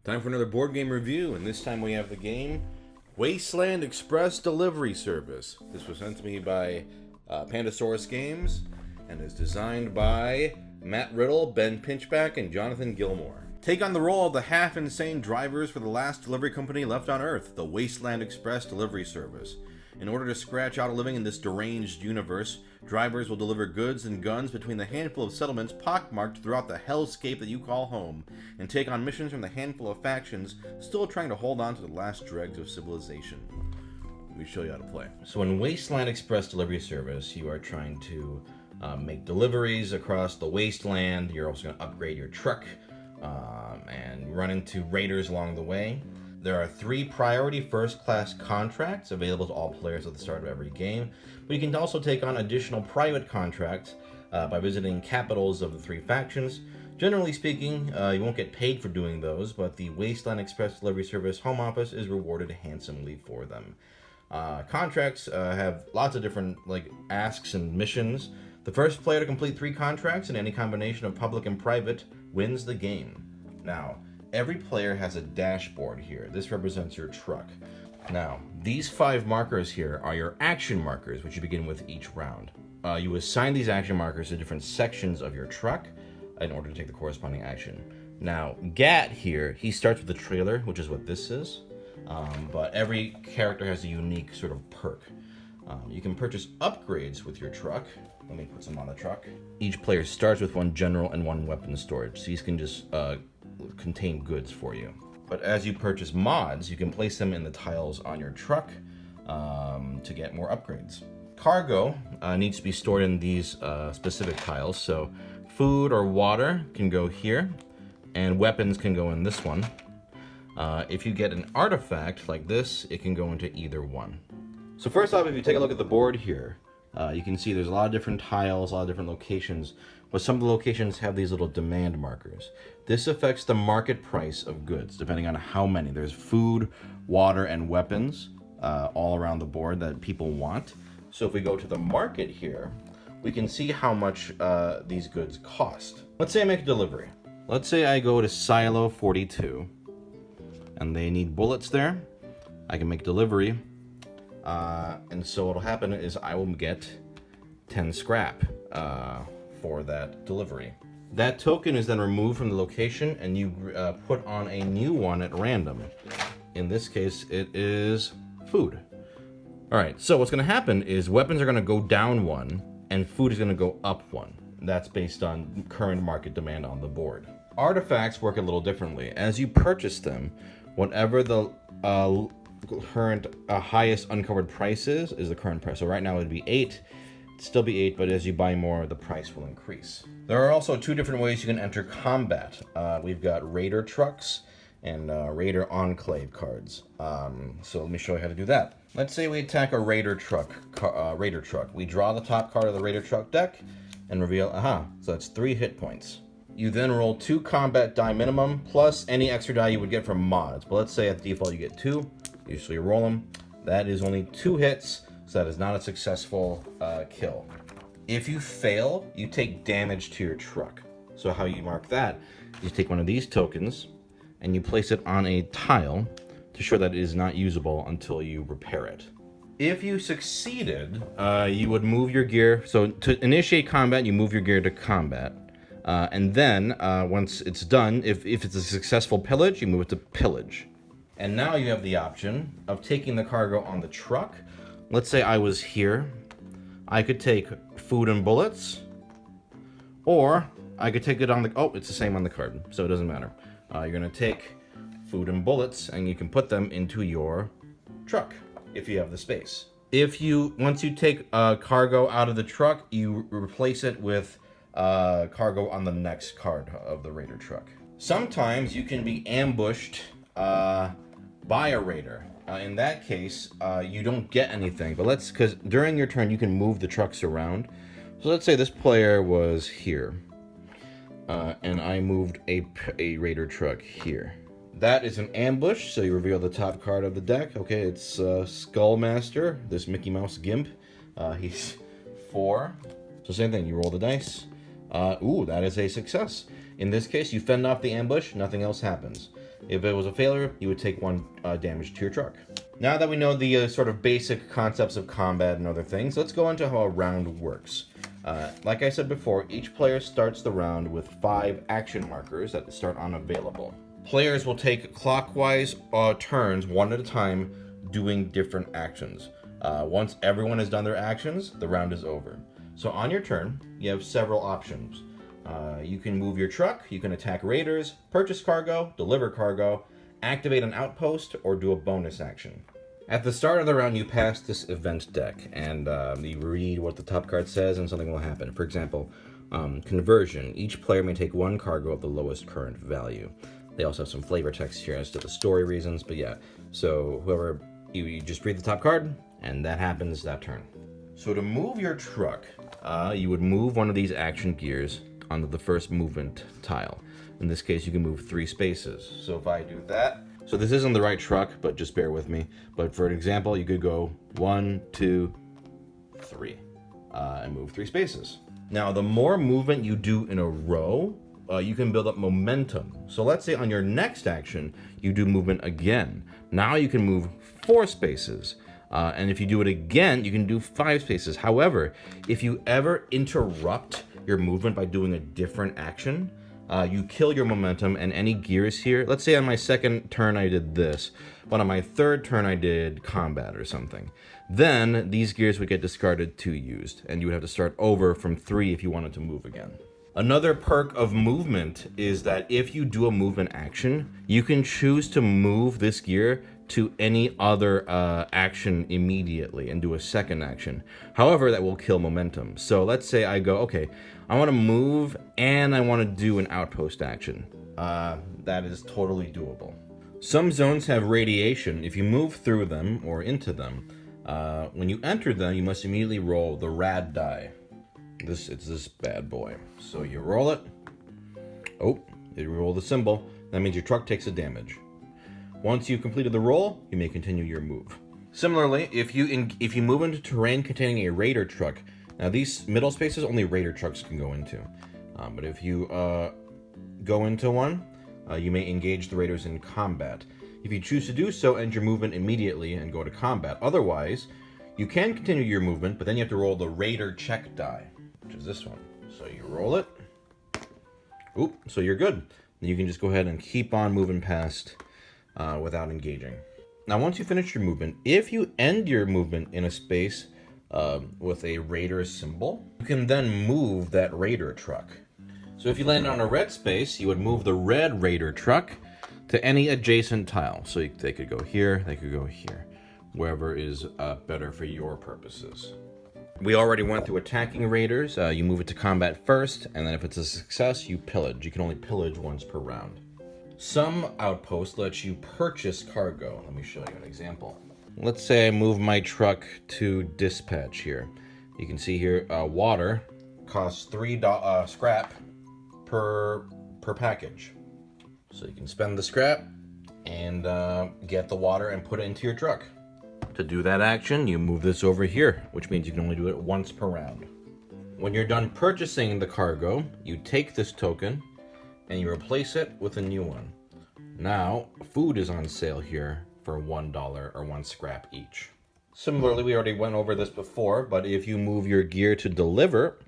Time for another board game review, and this time we have the game Wasteland Express Delivery Service. This was sent to me by Pandasaurus Games and is designed by Matt Riddle, Ben Pinchback, and Jonathan Gilmore. Take on the role of the half-insane drivers for the last delivery company left on Earth, the Wasteland Express Delivery Service. In order to scratch out a living in this deranged universe, drivers will deliver goods and guns between the handful of settlements pockmarked throughout the hellscape that you call home, and take on missions from the handful of factions still trying to hold on to the last dregs of civilization. Let me show you how to play. So in Wasteland Express Delivery Service, you are trying to make deliveries across the wasteland. You're also going to upgrade your truck and run into raiders along the way. There are 3 priority first-class contracts available to all players at the start of every game, but you can also take on additional private contracts by visiting capitals of the 3 factions. Generally speaking, you won't get paid for doing those, but the Wasteland Express Delivery Service home office is rewarded handsomely for them. Contracts have lots of different asks and missions. The first player to complete 3 contracts in any combination of public and private wins the game. Now, every player has a dashboard here. This represents your truck. Now, these 5 markers here are your action markers, which you begin with each round. You assign these action markers to different sections of your truck in order to take the corresponding action. Now, Gat here, he starts with the trailer, which is what this is, but every character has a unique sort of perk. You can purchase upgrades with your truck. Let me put some on the truck. Each player starts with 1 general and 1 weapon storage, so these can just contain goods for you. But as you purchase mods, you can place them in the tiles on your truck to get more upgrades. Cargo needs to be stored in these specific tiles, so food or water can go here, and weapons can go in this one. If you get an artifact like this, it can go into either one. So first off, if you take a look at the board here, you can see there's a lot of different tiles, a lot of different locations, but some of the locations have these little demand markers. This affects the market price of goods, depending on how many. There's food, water, and weapons all around the board that people want. So if we go to the market here, we can see how much these goods cost. Let's say I make a delivery. Let's say I go to Silo 42, and they need bullets there. I can make delivery. And so what'll happen is I will get 10 scrap for that delivery. That token is then removed from the location, and you put on a new one at random. In this case, it is food. All right, so what's going to happen is weapons are going to go down 1, and food is going to go up 1. That's based on current market demand on the board. Artifacts work a little differently. As you purchase them, whatever the current highest uncovered price is the current price. So right now it would be 8, it'd still be 8, but as you buy more, the price will increase. There are also 2 different ways you can enter combat. We've got Raider trucks and Raider Enclave cards. So let me show you how to do that. Let's say we attack a Raider truck. We draw the top card of the Raider truck deck and reveal, so that's 3 hit points. You then roll 2 combat die minimum plus any extra die you would get from mods. But let's say at default you get 2. Usually roll them. That is only 2 hits, so that is not a successful kill. If you fail, you take damage to your truck. So how you mark that, you take one of these tokens and you place it on a tile to show that it is not usable until you repair it. If you succeeded, you would move your gear. So to initiate combat, you move your gear to combat. And then once it's done, if it's a successful pillage, you move it to pillage. And now you have the option of taking the cargo on the truck. Let's say I was here. I could take food and bullets, or I could take it on the, it's the same on the card, so it doesn't matter. You're gonna take food and bullets, and you can put them into your truck if you have the space. Once you take cargo out of the truck, you replace it with cargo on the next card of the Raider truck. Sometimes you can be ambushed by a raider. In that case, you don't get anything, but because during your turn you can move the trucks around. So let's say this player was here, and I moved a raider truck here. That is an ambush, so you reveal the top card of the deck. Okay, it's Skullmaster, this Mickey Mouse gimp. He's 4. So same thing, you roll the dice. That is a success. In this case, you fend off the ambush, nothing else happens. If it was a failure, you would take 1 damage to your truck. Now that we know the sort of basic concepts of combat and other things, let's go into how a round works. Like I said before, each player starts the round with 5 action markers that start unavailable. Players will take clockwise turns, 1 at a time, doing different actions. Once everyone has done their actions, the round is over. So on your turn, you have several options. You can move your truck, you can attack raiders, purchase cargo, deliver cargo, activate an outpost, or do a bonus action. At the start of the round, you pass this event deck, and you read what the top card says, and something will happen. For example, conversion. Each player may take 1 cargo of the lowest current value. They also have some flavor text here as to the story reasons, but yeah. So whoever, you just read the top card, and that happens that turn. So to move your truck, you would move one of these action gears onto the first movement tile. In this case, you can move 3 spaces. So if I do that, so this isn't the right truck, but just bear with me. But for an example, you could go 1, 2, 3, and move 3 spaces. Now, the more movement you do in a row, you can build up momentum. So let's say on your next action, you do movement again. Now you can move 4 spaces. And if you do it again, you can do 5 spaces. However, if you ever interrupt your movement by doing a different action, you kill your momentum and any gears here. Let's say on my second turn I did this, but on my third turn I did combat or something. Then these gears would get discarded to used, and you would have to start over from 3 if you wanted to move again. Another perk of movement is that if you do a movement action, you can choose to move this gear to any other action immediately and do a second action. However, that will kill momentum. So let's say I go, okay, I want to move and I want to do an outpost action. That is totally doable. Some zones have radiation. If you move through them or into them, when you enter them, you must immediately roll the rad die. It's this bad boy. So you roll it. Oh, you roll the symbol. That means your truck takes a damage. Once you've completed the roll, you may continue your move. Similarly, if you move into terrain containing a raider truck, now these middle spaces only raider trucks can go into. But if you go into one, you may engage the raiders in combat. If you choose to do so, end your movement immediately and go to combat. Otherwise, you can continue your movement, but then you have to roll the raider check die, which is this one. So you roll it. Oop, so you're good. You can just go ahead and keep on moving past without engaging. Now, once you finish your movement, if you end your movement in a space with a raider symbol, you can then move that raider truck. So if you land on a red space, you would move the red raider truck to any adjacent tile. So they could go here, they could go here, wherever is better for your purposes. We already went through attacking raiders. You move it to combat first, and then if it's a success, you pillage. You can only pillage once per round. Some outposts let you purchase cargo. Let me show you an example. Let's say I move my truck to dispatch here. You can see here, water costs 3 scrap per package. So you can spend the scrap and get the water and put it into your truck. To do that action, you move this over here, which means you can only do it once per round. When you're done purchasing the cargo, you take this token and you replace it with a new one. Now, food is on sale here for $1 or 1 scrap each. Similarly, we already went over this before, but if you move your gear to deliver,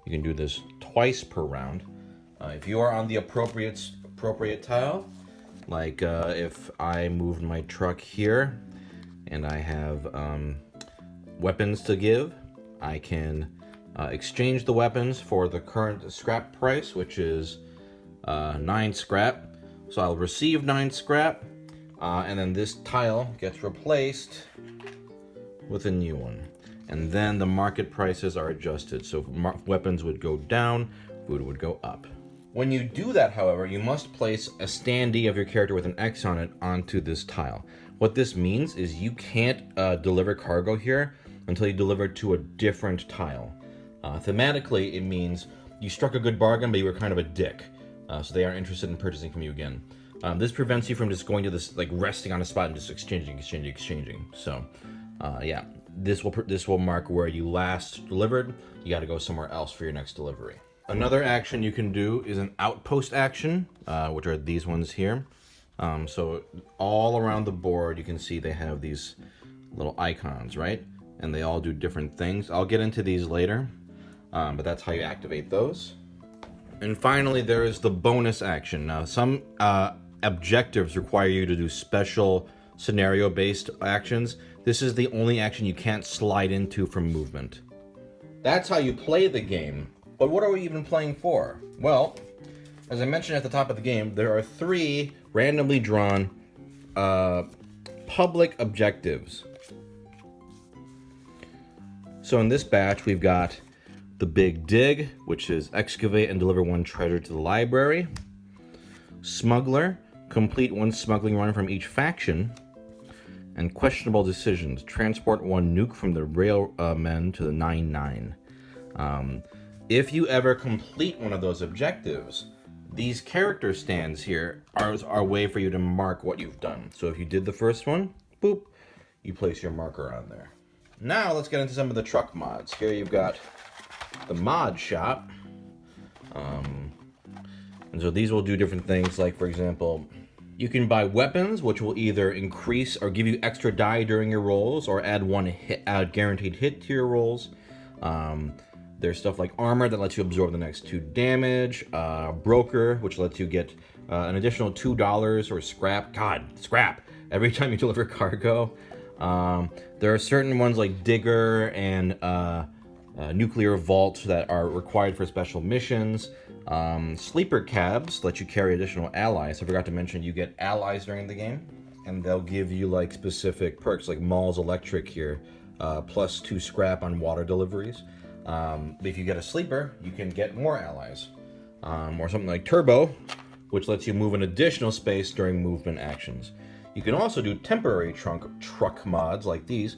you can do this twice per round. If you are on the appropriate tile, like if I moved my truck here and I have weapons to give, I can exchange the weapons for the current scrap price, which is 9 scrap. So I'll receive 9 scrap, and then this tile gets replaced with a new one. And then the market prices are adjusted. So weapons would go down, food would go up. When you do that, however, you must place a standee of your character with an X on it onto this tile. What this means is you can't deliver cargo here until you deliver to a different tile. Thematically, it means you struck a good bargain, but you were kind of a dick. So they aren't interested in purchasing from you again. This prevents you from just going to this, like resting on a spot and just exchanging. So, yeah, this will mark where you last delivered. You got to go somewhere else for your next delivery. Another action you can do is an outpost action, which are these ones here. So all around the board, you can see they have these little icons, right? And they all do different things. I'll get into these later, but that's how you activate those. And finally, there is the bonus action. Now, some objectives require you to do special scenario-based actions. This is the only action you can't slide into from movement. That's how you play the game. But what are we even playing for? Well, as I mentioned at the top of the game, there are 3 randomly drawn public objectives. So in this batch, we've got the Big Dig, which is excavate and deliver 1 treasure to the library. Smuggler, complete 1 smuggling run from each faction. And questionable decisions, transport 1 nuke from the railmen to the 9-9. If you ever complete one of those objectives, these character stands here are a way for you to mark what you've done. So if you did the first one, boop, you place your marker on there. Now let's get into some of the truck mods. Here you've got the mod shop. And so these will do different things, like for example, you can buy weapons, which will either increase or give you extra die during your rolls, or add 1 hit, guaranteed hit to your rolls. There's stuff like armor that lets you absorb the next 2 damage. Broker, which lets you get an additional $2 or scrap. God, scrap! Every time you deliver cargo. There are certain ones like Digger and Nuclear Vault that are required for special missions. Sleeper Cabs let you carry additional allies. I forgot to mention you get allies during the game, and they'll give you like specific perks like Maul's Electric here, plus 2 scrap on water deliveries. But if you get a sleeper, you can get more allies. Or something like Turbo, which lets you move an additional space during movement actions. You can also do temporary truck mods like these.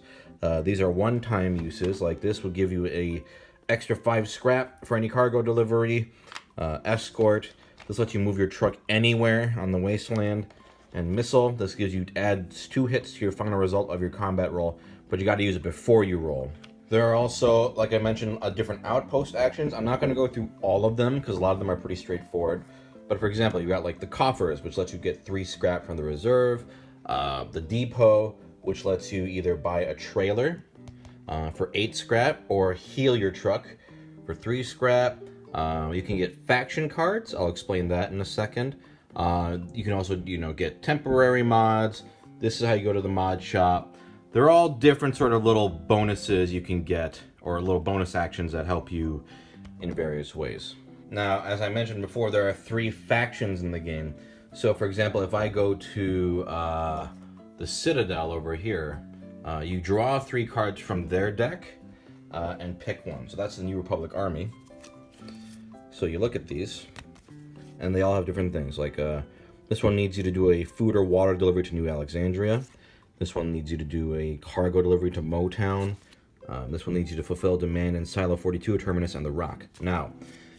These are one-time uses. Like this will give you a extra 5 scrap for any cargo delivery. Escort. This lets you move your truck anywhere on the Wasteland. And Missile. This gives you adds 2 hits to your final result of your combat roll, but you got to use it before you roll. There are also, like I mentioned, different outpost actions. I'm not going to go through all of them because a lot of them are pretty straightforward. But for example, you got like the coffers, which lets you get 3 scrap from the reserve. The depot, which lets you either buy a trailer for 8 scrap or heal your truck for 3 scrap. You can get faction cards. I'll explain that in a second. You can also, get temporary mods. This is how you go to the mod shop. They're all different sort of little bonuses you can get, or little bonus actions that help you in various ways. Now, as I mentioned before, there are 3 factions in the game. So, for example, if I go to the Citadel over here, you draw 3 cards from their deck and pick one. So that's the New Republic Army. So you look at these, and they all have different things. Like this one needs you to do a food or water delivery to New Alexandria. This one needs you to do a cargo delivery to Motown. This one needs you to fulfill demand in Silo 42, Terminus, and the Rock. Now,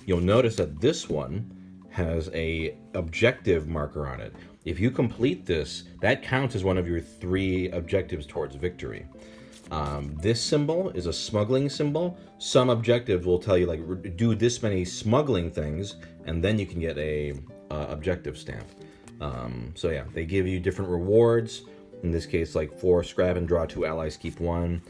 you'll notice that this one has a objective marker on it. If you complete this, that counts as one of your 3 objectives towards victory. This symbol is a smuggling symbol. Some objectives will tell you, like, do this many smuggling things, and then you can get a objective stamp. So yeah, they give you different rewards. In this case, like 4 scrap and draw 2 allies, keep 1.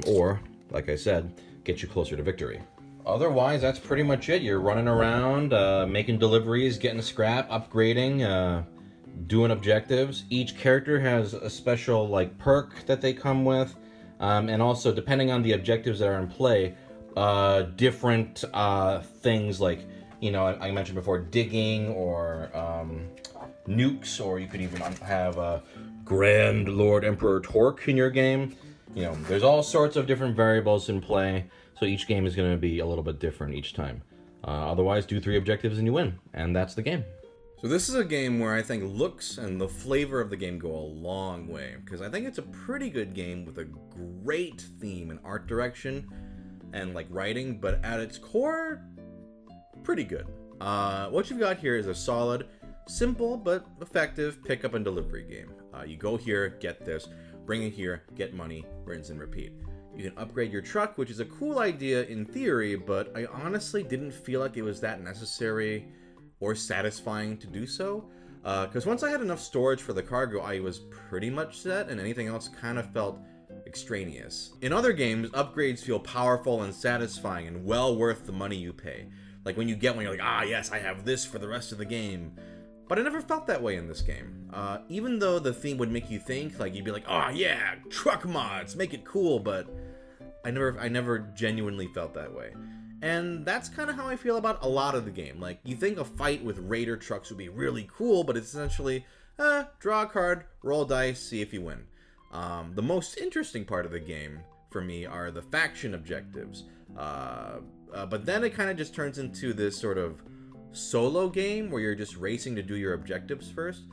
Or, like I said, get you closer to victory. Otherwise, that's pretty much it. You're running around, making deliveries, getting scrap, upgrading, doing objectives. Each character has a special like perk that they come with. And also, depending on the objectives that are in play, different things like, I mentioned before, digging or nukes, or you could even have Grand Lord Emperor Torque in your game. There's all sorts of different variables in play, so each game is going to be a little bit different each time. Otherwise, do 3 objectives and you win, and that's the game. So this is a game where I think looks and the flavor of the game go a long way, because I think it's a pretty good game with a great theme and art direction and like writing, but at its core, pretty good. What you've got here is a solid, simple but effective pickup and delivery game. You go here, get this, bring it here, get money, rinse and repeat. You can upgrade your truck, which is a cool idea in theory, but I honestly didn't feel like it was that necessary or satisfying to do so. Because once I had enough storage for the cargo, I was pretty much set, and anything else kind of felt extraneous. In other games, upgrades feel powerful and satisfying and well worth the money you pay. Like when you get one, you're like, ah, yes, I have this for the rest of the game. But I never felt that way in this game. Even though the theme would make you think, like you'd be like, oh yeah, truck mods, make it cool, but I never genuinely felt that way. And that's kind of how I feel about a lot of the game. Like, you think a fight with raider trucks would be really cool, but it's essentially, draw a card, roll dice, see if you win. The most interesting part of the game, for me, are the faction objectives. But then it kind of just turns into this sort of solo game where you're just racing to do your objectives first.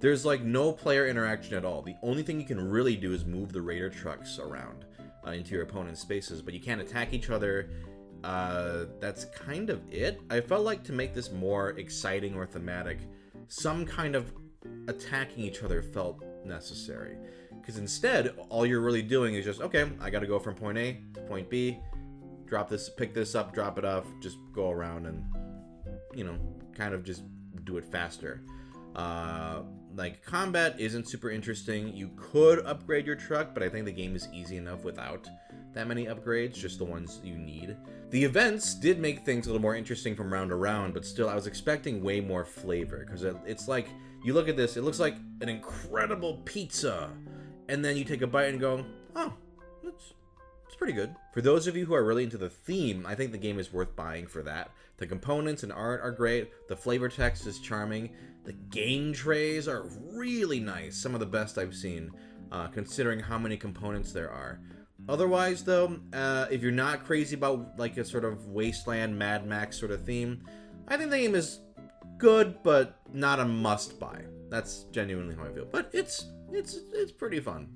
There's, like, no player interaction at all. The only thing you can really do is move the raider trucks around into your opponent's spaces, but you can't attack each other. That's kind of it. I felt like to make this more exciting or thematic, some kind of attacking each other felt necessary. Because instead, all you're really doing is just, okay, I gotta go from point A to point B, drop this, pick this up, drop it off, just go around and, you know, kind of just do it faster. Like, combat isn't super interesting. You could upgrade your truck, but I think the game is easy enough without that many upgrades, just the ones you need. The events did make things a little more interesting from round to round, but still, I was expecting way more flavor, because it's like, you look at this, it looks like an incredible pizza, and then you take a bite and go, oh, it's pretty good. For those of you who are really into the theme, I think the game is worth buying for that. The components and art are great, the flavor text is charming, the game trays are really nice, some of the best I've seen, considering how many components there are. Otherwise, though, if you're not crazy about like a sort of Wasteland, Mad Max sort of theme, I think the game is good, but not a must-buy. That's genuinely how I feel. But it's pretty fun.